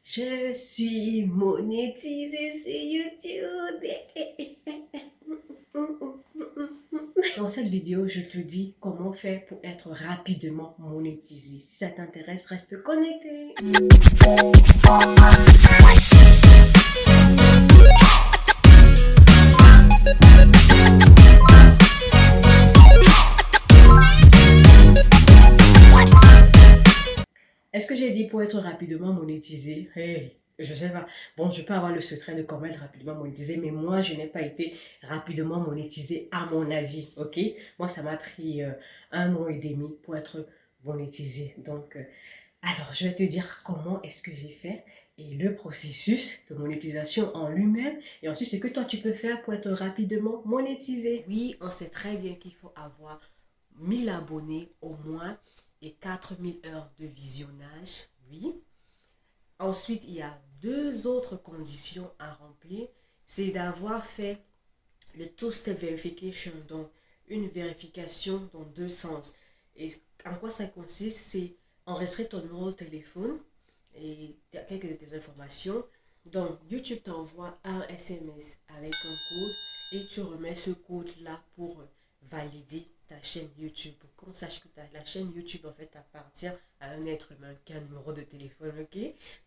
Je suis monétisée sur YouTube. Dans cette vidéo, je te dis comment faire pour être rapidement monétisé. Si ça t'intéresse, reste connecté. Est-ce que j'ai dit pour être rapidement monétisé? Hey, je sais pas. Bon, je peux avoir le secret de comment être rapidement monétisé, mais moi, je n'ai pas été rapidement monétisé à mon avis, ok? Moi, ça m'a pris 1 an et demi pour être monétisé. Donc, alors, je vais te dire comment est-ce que j'ai fait et le processus de monétisation en lui-même. Et ensuite, ce que toi, tu peux faire pour être rapidement monétisé. Oui, on sait très bien qu'il faut avoir 1000 abonnés au moins et 4000 heures de visionnage. Oui. Ensuite, il y a deux autres conditions à remplir. C'est d'avoir fait le two-step verification, donc une vérification dans deux sens. Et en quoi ça consiste? C'est enregistrer ton numéro de téléphone et quelques de tes informations. Donc, YouTube t'envoie un SMS avec un code et tu remets ce code-là pour valider ta chaîne YouTube. Pour qu'on sache que la chaîne YouTube, en fait, appartient à un être humain qui a un numéro de téléphone, ok?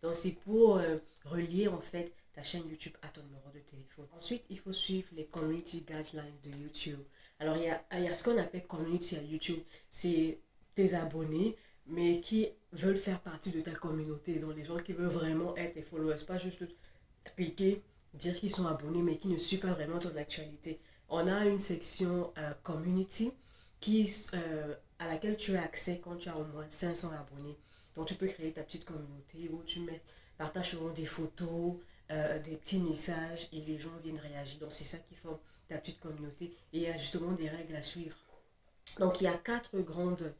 Donc, c'est pour relier, en fait, ta chaîne YouTube à ton numéro de téléphone. Ensuite, il faut suivre les community guidelines de YouTube. Alors, il y a ce qu'on appelle community à YouTube. C'est tes abonnés, mais qui veulent faire partie de ta communauté. Donc, les gens qui veulent vraiment être tes followers, pas juste cliquer, dire qu'ils sont abonnés, mais qui ne suivent pas vraiment ton actualité. On a une section community à laquelle tu as accès quand tu as au moins 500 abonnés. Donc, tu peux créer ta petite communauté où partages souvent des photos, des petits messages et les gens viennent réagir. Donc, c'est ça qui forme ta petite communauté. Et il y a justement des règles à suivre. Donc, il y a quatre grandes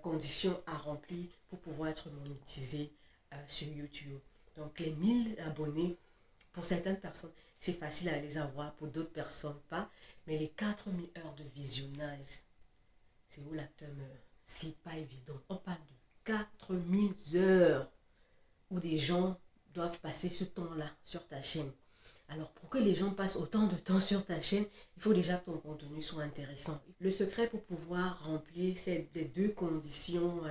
conditions à remplir pour pouvoir être monétisé sur YouTube. Donc, les 1000 abonnés, pour certaines personnes, c'est facile à les avoir, pour d'autres personnes, pas. Mais les 4000 heures de visionnage, c'est où la demeure? C'est pas évident. On parle de 4000 heures où des gens doivent passer ce temps-là sur ta chaîne. Alors, pour que les gens passent autant de temps sur ta chaîne, il faut déjà que ton contenu soit intéressant. Le secret pour pouvoir remplir ces deux conditions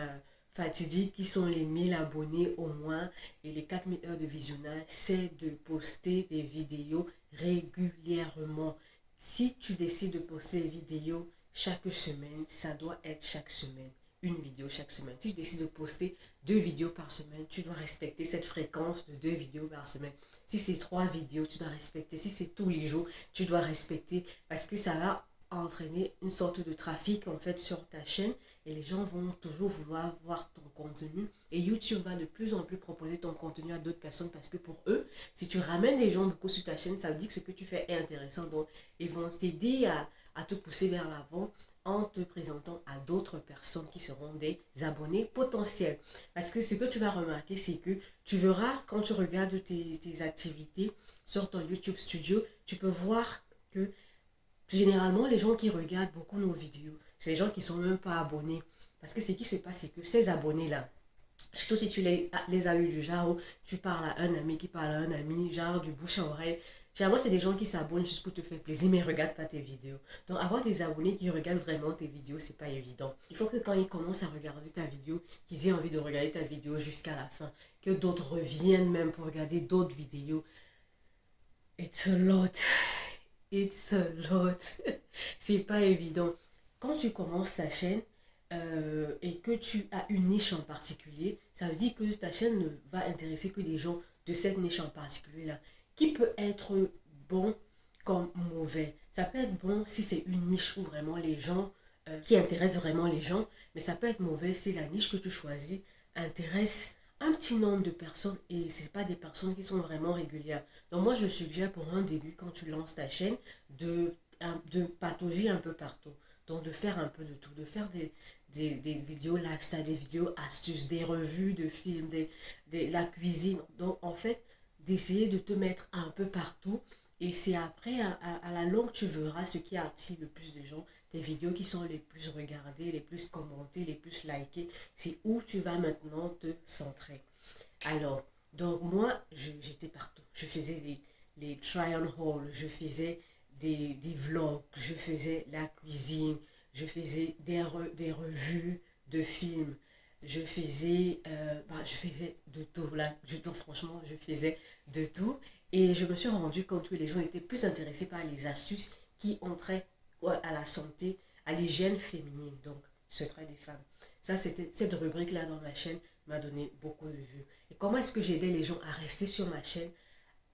fatidiques qui sont les 1000 abonnés au moins et les 4000 heures de visionnage, c'est de poster des vidéos régulièrement. Si tu décides de poster des vidéos chaque semaine, ça doit être chaque semaine. Une vidéo chaque semaine. Si tu décides de poster 2 vidéos par semaine, tu dois respecter cette fréquence de 2 vidéos par semaine. Si c'est 3 vidéos, tu dois respecter. Si c'est tous les jours, tu dois respecter parce que ça va entraîner une sorte de trafic en fait sur ta chaîne et les gens vont toujours vouloir voir ton contenu et YouTube va de plus en plus proposer ton contenu à d'autres personnes parce que pour eux, si tu ramènes des gens beaucoup sur ta chaîne, ça veut dire que ce que tu fais est intéressant, donc ils vont t'aider à te pousser vers l'avant en te présentant à d'autres personnes qui seront des abonnés potentiels. Parce que ce que tu vas remarquer, c'est que tu verras quand tu regardes tes activités sur ton YouTube Studio, tu peux voir que généralement les gens qui regardent beaucoup nos vidéos, c'est les gens qui ne sont même pas abonnés. Parce que ce qui se passe, c'est que ces abonnés-là, surtout si tu les as eu du genre où tu parles à un ami qui parle à un ami, genre du bouche à oreille. Généralement, c'est des gens qui s'abonnent juste pour te faire plaisir, mais ne regardent pas tes vidéos. Donc, avoir des abonnés qui regardent vraiment tes vidéos, c'est pas évident. Il faut que quand ils commencent à regarder ta vidéo, qu'ils aient envie de regarder ta vidéo jusqu'à la fin. Que d'autres reviennent même pour regarder d'autres vidéos. It's a lot. It's a lot. C'est pas évident. Quand tu commences ta chaîne et que tu as une niche en particulier, ça veut dire que ta chaîne ne va intéresser que des gens de cette niche en particulier là, qui peut être bon comme mauvais. Ça peut être bon si c'est une niche où vraiment les gens, qui intéresse vraiment les gens, mais ça peut être mauvais si la niche que tu choisis intéresse un petit nombre de personnes et c'est pas des personnes qui sont vraiment régulières. Donc moi je suggère pour un début quand tu lances ta chaîne de patauger un peu partout. Donc de faire un peu de tout, de faire des vidéos lifestyle, des vidéos astuces, des revues de films, la cuisine. Donc en fait d'essayer de te mettre un peu partout et c'est après à la longue tu verras ce qui attire le plus de gens, tes vidéos qui sont les plus regardées, les plus commentées, les plus likées, c'est où tu vas maintenant te centrer. Alors, Donc moi, j'étais partout. Je faisais les try on haul, je faisais des vlogs, je faisais la cuisine, je faisais des revues de films, je faisais de tout. Là, donc, franchement, je faisais de tout. Et je me suis rendu compte que les gens étaient plus intéressés par les astuces qui entraient ouais, à la santé, à l'hygiène féminine, donc secret des femmes. Ça, c'était cette rubrique-là dans ma chaîne m'a donné beaucoup de vues. Et comment est-ce que j'ai aidé les gens à rester sur ma chaîne,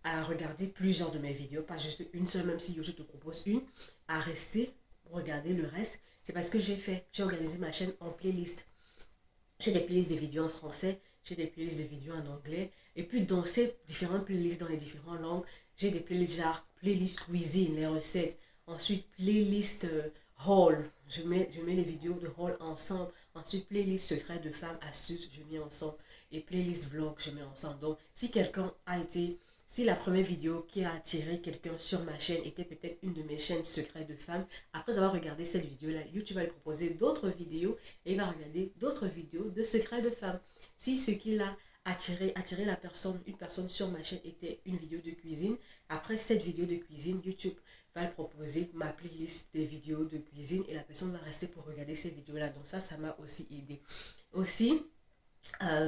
à regarder plusieurs de mes vidéos, pas juste une seule, même si YouTube te propose une, à rester, regarder le reste, c'est parce que j'ai organisé ma chaîne en playlist. J'ai des playlists de vidéos en français, j'ai des playlists de vidéos en anglais, et puis dans ces différentes playlists dans les différentes langues, j'ai des playlists genre playlist cuisine, les recettes, ensuite playlist haul, je mets les vidéos de haul ensemble, ensuite playlist secret de femmes astuces, je mets ensemble, et playlist vlog, je mets ensemble. Donc si quelqu'un a été si la première vidéo qui a attiré quelqu'un sur ma chaîne était peut-être une de mes chaînes secrets de femmes, après avoir regardé cette vidéo-là, YouTube va lui proposer d'autres vidéos et il va regarder d'autres vidéos de secrets de femmes. Si ce qui l'a attiré une personne sur ma chaîne était une vidéo de cuisine, après cette vidéo de cuisine, YouTube va lui proposer ma playlist des vidéos de cuisine et la personne va rester pour regarder ces vidéos-là. Donc ça m'a aussi aidé. Aussi,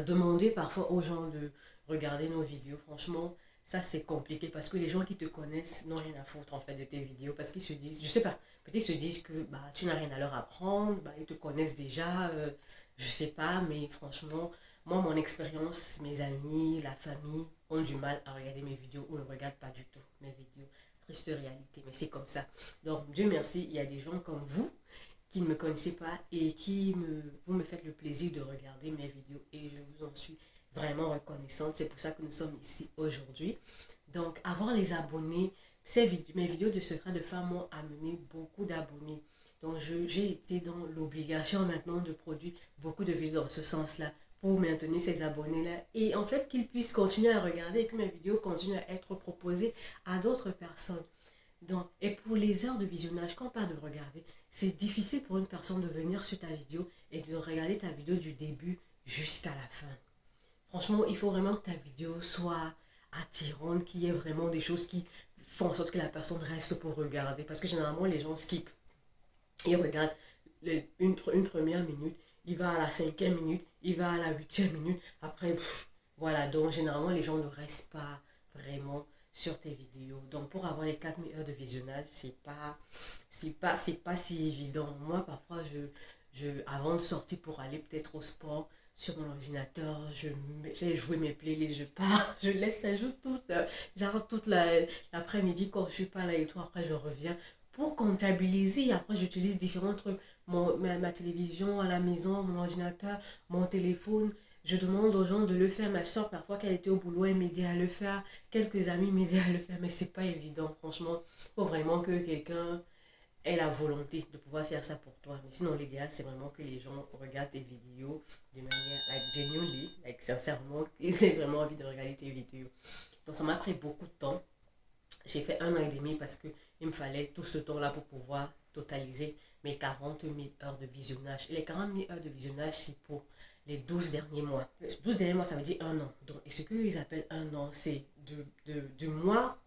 demander parfois aux gens de regarder nos vidéos, franchement, ça c'est compliqué parce que les gens qui te connaissent n'ont rien à foutre en fait de tes vidéos parce qu'ils se disent, je sais pas, peut-être ils se disent que bah, tu n'as rien à leur apprendre, bah, ils te connaissent déjà, je sais pas, mais franchement, moi mon expérience, mes amis, la famille ont du mal à regarder mes vidéos ou ne regardent pas du tout mes vidéos. Triste réalité, mais c'est comme ça. Donc Dieu merci, il y a des gens comme vous qui ne me connaissez pas et vous me faites le plaisir de regarder mes vidéos et je vous en suis vraiment reconnaissante. C'est pour ça que nous sommes ici aujourd'hui. Donc, avoir les abonnés, mes vidéos de secret de femmes m'ont amené beaucoup d'abonnés. Donc, j'ai été dans l'obligation maintenant de produire beaucoup de vidéos dans ce sens-là pour maintenir ces abonnés-là et en fait qu'ils puissent continuer à regarder et que mes vidéos continuent à être proposées à d'autres personnes. Donc, et pour les heures de visionnage, quand on parle de regarder, c'est difficile pour une personne de venir sur ta vidéo et de regarder ta vidéo du début jusqu'à la fin. Franchement, il faut vraiment que ta vidéo soit attirante, qu'il y ait vraiment des choses qui font en sorte que la personne reste pour regarder. Parce que généralement, les gens skippent. Ils regardent une première minute, il va à la cinquième minute, il va à la huitième minute. Après, voilà. Donc, généralement, les gens ne restent pas vraiment sur tes vidéos. Donc, pour avoir les 4000 heures de visionnage, c'est pas si évident. Moi, parfois, avant de sortir pour aller peut-être au sport, sur mon ordinateur, je me fais jouer mes playlists, je pars, je laisse ça joue toute l'après-midi quand je suis pas là et tout, après je reviens pour comptabiliser. Après, j'utilise différents trucs, ma télévision à la maison, mon ordinateur, mon téléphone. Je demande aux gens de le faire. Ma soeur, parfois, qu'elle était au boulot, elle m'aidait à le faire. Quelques amis m'aidaient à le faire, mais c'est pas évident, franchement. Il faut vraiment que quelqu'un ait la volonté de pouvoir faire ça pour toi. Mais sinon, l'idéal, c'est vraiment que les gens regardent tes vidéos de manière, genuinely, sincèrement, ils aient vraiment envie de regarder tes vidéos. Donc, ça m'a pris beaucoup de temps. J'ai fait 1 an et demi parce que il me fallait tout ce temps-là pour pouvoir totaliser mes 40 000 heures de visionnage. Et les 40 000 heures de visionnage, c'est pour les 12 derniers mois. 12 derniers mois, ça veut dire 1 an. Donc, et ce qu'ils appellent 1 an, c'est du mois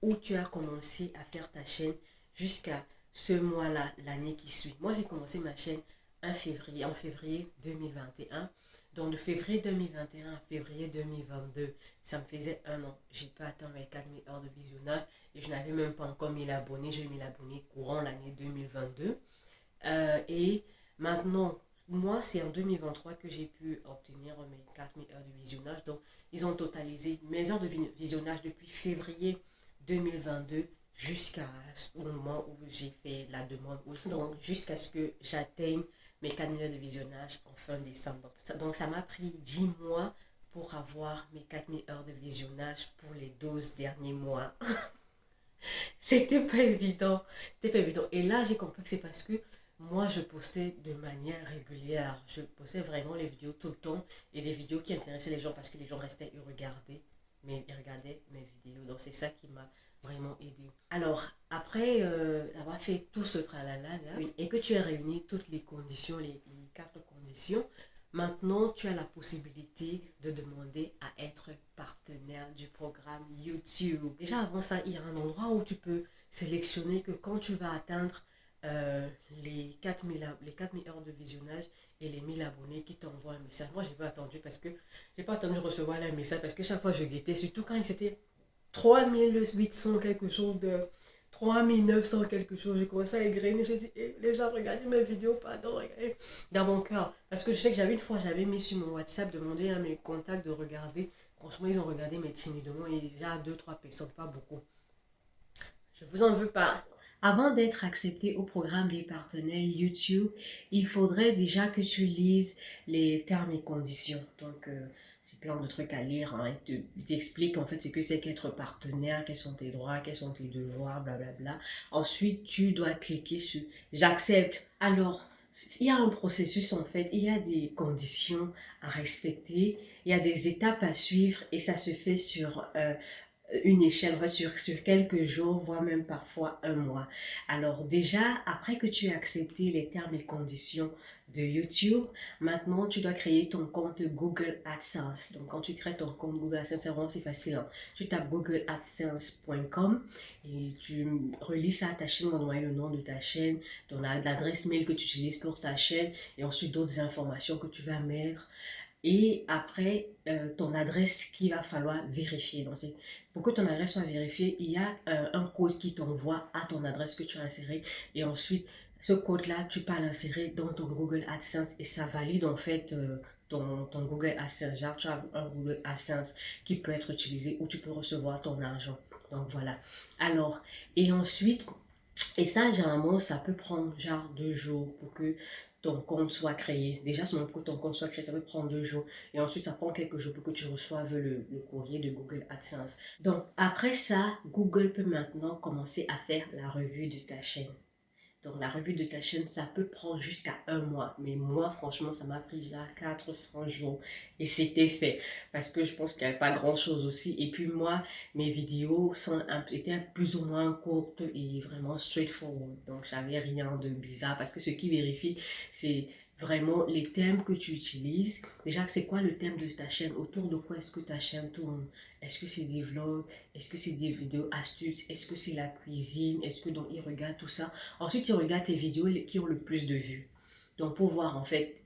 où tu as commencé à faire ta chaîne jusqu'à ce mois-là, l'année qui suit. Moi, j'ai commencé ma chaîne en février 2021. Donc, de février 2021 à février 2022, ça me faisait 1 an. J'ai pas atteint mes 4000 heures de visionnage et je n'avais même pas encore 1000 abonnés. J'ai 1000 abonnés courant l'année 2022. Et maintenant, moi, c'est en 2023 que j'ai pu obtenir mes 4000 heures de visionnage. Donc, ils ont totalisé mes heures de visionnage depuis février 2022 jusqu'au moment où j'ai fait la demande. Donc, jusqu'à ce que j'atteigne mes 4000 heures de visionnage en fin décembre. Donc, ça m'a pris 10 mois pour avoir mes 4000 heures de visionnage pour les 12 derniers mois. C'était pas évident. C'était pas évident. Et là, j'ai compris que c'est parce que moi, je postais de manière régulière. Je postais vraiment les vidéos tout le temps et des vidéos qui intéressaient les gens parce que les gens restaient et regardaient mes vidéos. Donc, c'est ça qui m'a vraiment aidé. Alors, après avoir fait tout ce tralala là, et que tu as réuni toutes les conditions, les 4 conditions, Maintenant, tu as la possibilité de demander à être partenaire du programme YouTube. Déjà avant ça, il y a un endroit où tu peux sélectionner que quand tu vas atteindre les 4000 heures de visionnage et les 1000 abonnés qui t'envoient un message. Moi, j'ai pas attendu parce que j'ai pas attendu de recevoir un message parce que chaque fois je guettais, surtout quand c'était 3800 quelque chose de 3900 quelque chose. J'ai commencé à égrener. J'ai dit, eh, les gens, regardez mes vidéos, pardon, regardez. Dans mon cœur. Parce que je sais que j'avais une fois, j'avais mis sur mon WhatsApp, demandé à mes contacts de regarder. Franchement, ils ont regardé, mais timidement. Et il y a deux, trois personnes, pas beaucoup. Je vous en veux pas. Avant d'être accepté au programme des partenaires YouTube, il faudrait déjà que tu lises les termes et conditions. Donc, c'est plein de trucs à lire. Hein. Il t'explique en fait ce que c'est qu'être partenaire, quels sont tes droits, quels sont tes devoirs, blablabla. Ensuite, tu dois cliquer sur j'accepte. Alors, il y a un processus en fait, il y a des conditions à respecter, il y a des étapes à suivre et ça se fait sur une échelle, sur quelques jours, voire même parfois un mois. Alors déjà, après que tu aies accepté les termes et conditions de YouTube, maintenant tu dois créer ton compte Google AdSense. Donc quand tu crées ton compte Google AdSense, c'est vraiment si facile. Hein. Tu tapes googleadsense.com et tu relis ça à ta chaîne, on le nom de ta chaîne, l'adresse mail que tu utilises pour ta chaîne et ensuite d'autres informations que tu vas mettre et après ton adresse qu'il va falloir vérifier. Donc, pour que ton adresse soit vérifiée, il y a un code qui t'envoie à ton adresse que tu as inséré et ensuite ce code-là, tu peux l'insérer dans ton Google AdSense et ça valide en fait ton Google AdSense. Genre, tu as un Google AdSense qui peut être utilisé ou tu peux recevoir ton argent. Donc voilà. Alors, et ensuite, et ça, généralement, ça peut prendre genre 2 jours pour que ton compte soit créé. Déjà, seulement pour que ton compte soit créé, ça peut prendre 2 jours. Et ensuite, ça prend quelques jours pour que tu reçoives le courrier de Google AdSense. Donc, après ça, Google peut maintenant commencer à faire la revue de ta chaîne. Donc, la revue de ta chaîne, ça peut prendre jusqu'à un mois. Mais moi, franchement, ça m'a pris déjà 400 jours. Et c'était fait. Parce que je pense qu'il n'y avait pas grand-chose aussi. Et puis moi, mes vidéos étaient plus ou moins courtes et vraiment straightforward. Donc, j'avais rien de bizarre. Parce que ce qui vérifie, c'est vraiment les thèmes que tu utilises. Déjà, c'est quoi le thème de ta chaîne? Autour de quoi est-ce que ta chaîne tourne? Est-ce que c'est des vlogs? Est-ce que c'est des vidéos astuces? Est-ce que c'est la cuisine? Est-ce que donc ils regardent tout ça? Ensuite, ils regardent tes vidéos qui ont le plus de vues. Donc, pour voir en fait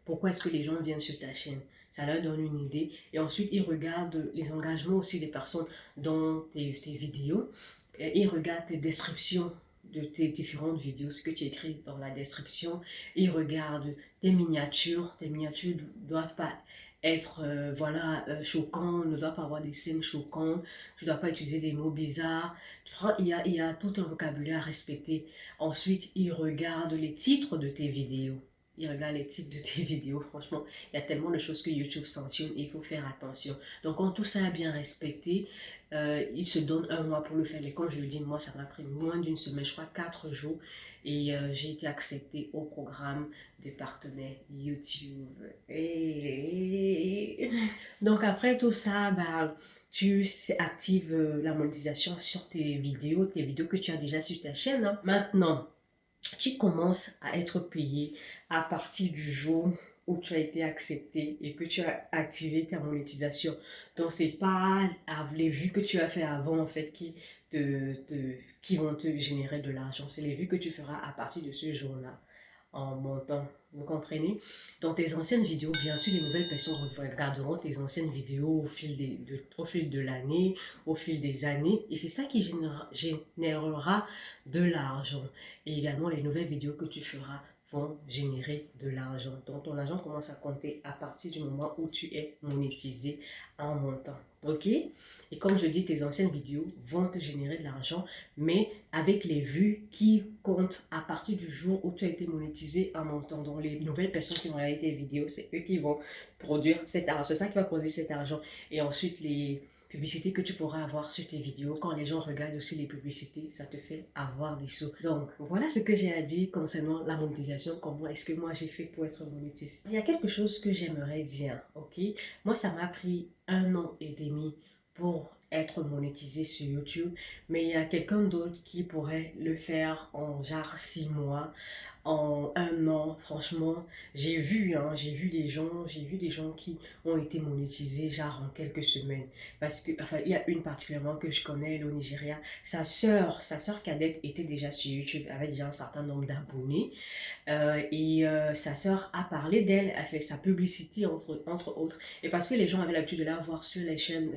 pourquoi est-ce que les gens viennent sur ta chaîne. Ça leur donne une idée. Et ensuite, ils regardent les engagements aussi des personnes dans tes vidéos. Et ils regardent tes descriptions de tes différentes vidéos, ce que tu écris dans la description. Ils regardent tes miniatures. Tes miniatures ne doivent pas être choquantes, ne doivent pas avoir des scènes choquantes. Tu ne dois pas utiliser des mots bizarres. Il y a tout un vocabulaire à respecter. Ensuite, ils regardent les titres de tes vidéos. Ils regardent les titres de tes vidéos. Franchement, il y a tellement de choses que YouTube sanctionne et il faut faire attention. Donc, quand tout ça est bien respecté, il se donne un mois pour le faire. Et comme je le dis, moi, ça m'a pris moins d'une semaine, je crois 4 jours. Et j'ai été acceptée au programme des partenaires YouTube. Donc, après tout ça, bah, tu actives la monétisation sur tes vidéos que tu as déjà sur ta chaîne. Hein. Maintenant, tu commences à être payé à partir du jour où tu as été accepté et que tu as activé ta monétisation. Donc, c'est pas les vues que tu as fait avant, en fait, qui vont te générer de l'argent. C'est les vues que tu feras à partir de ce jour-là en montant. Vous comprenez? Dans tes anciennes vidéos, bien sûr, les nouvelles personnes regarderont tes anciennes vidéos au fil de l'année, au fil des années. Et c'est ça qui générera de l'argent. Et également, les nouvelles vidéos que tu feras vont générer de l'argent. Donc, ton argent commence à compter à partir du moment où tu es monétisé en montant. OK? Et comme je dis, tes anciennes vidéos vont te générer de l'argent, mais avec les vues qui comptent à partir du jour où tu as été monétisé en montant. Donc, les nouvelles personnes qui vont regarder tes vidéos, c'est eux qui vont produire cet argent. C'est ça qui va produire cet argent. Et ensuite, les publicités que tu pourras avoir sur tes vidéos. Quand les gens regardent aussi les publicités, ça te fait avoir des sous. Donc, voilà ce que j'ai à dire concernant la monétisation. Comment est-ce que moi j'ai fait pour être monétisée? Il y a quelque chose que j'aimerais dire, ok? Moi, ça m'a pris 1 an et demi pour être monétisé sur YouTube, mais il y a quelqu'un d'autre qui pourrait le faire en genre 6 mois, en un an, franchement, j'ai vu des gens qui ont été monétisés genre en quelques semaines. Parce que, enfin, il y a une particulièrement que je connais, elle, au Nigeria. Sa sœur cadette était déjà sur YouTube, avait déjà un certain nombre d'abonnés. Sa sœur a parlé d'elle, a fait sa publicité entre autres. Et parce que les gens avaient l'habitude de la voir sur la chaîne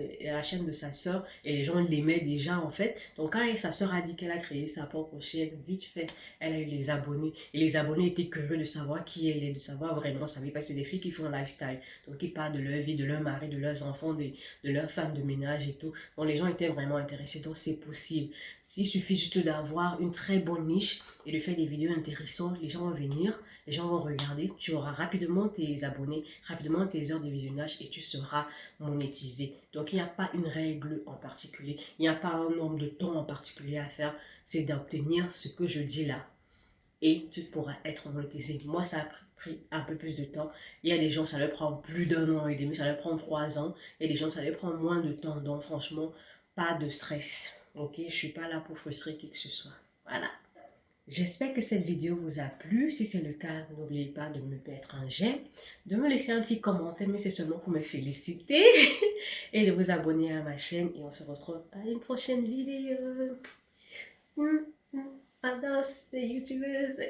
de sa sœur et les gens l'aimaient déjà en fait. Donc quand sa sœur a dit qu'elle a créé sa propre chaîne, vite fait, elle a eu les abonnés. Et les abonnés étaient curieux de savoir qui elle est, de savoir vraiment, ça veut pas, c'est des filles qui font un lifestyle. Donc ils parlent de leur vie, de leur mari, de leurs enfants, de leurs femmes de ménage et tout. Donc les gens étaient vraiment intéressés, donc c'est possible. Il suffit juste d'avoir une très bonne niche et de faire des vidéos intéressantes, les gens vont venir, les gens vont regarder, tu auras rapidement tes abonnés, rapidement tes heures de visionnage et tu seras monétisé. Donc il n'y a pas une règle en particulier, il n'y a pas un nombre de temps en particulier à faire, c'est d'obtenir ce que je dis là et tu pourras être monétisé. Moi, ça a pris un peu plus de temps. Il y a des gens, ça leur prend plus d'un an et demi, ça leur prend 3 ans. Et des gens, ça leur prend moins de temps. Donc, franchement, pas de stress. Ok, je suis pas là pour frustrer qui que ce soit. Voilà. J'espère que cette vidéo vous a plu. Si c'est le cas, n'oubliez pas de me mettre un j'aime, de me laisser un petit commentaire, mais c'est seulement pour me féliciter, et de vous abonner à ma chaîne. Et on se retrouve à une prochaine vidéo. À danse, les youtubeuses.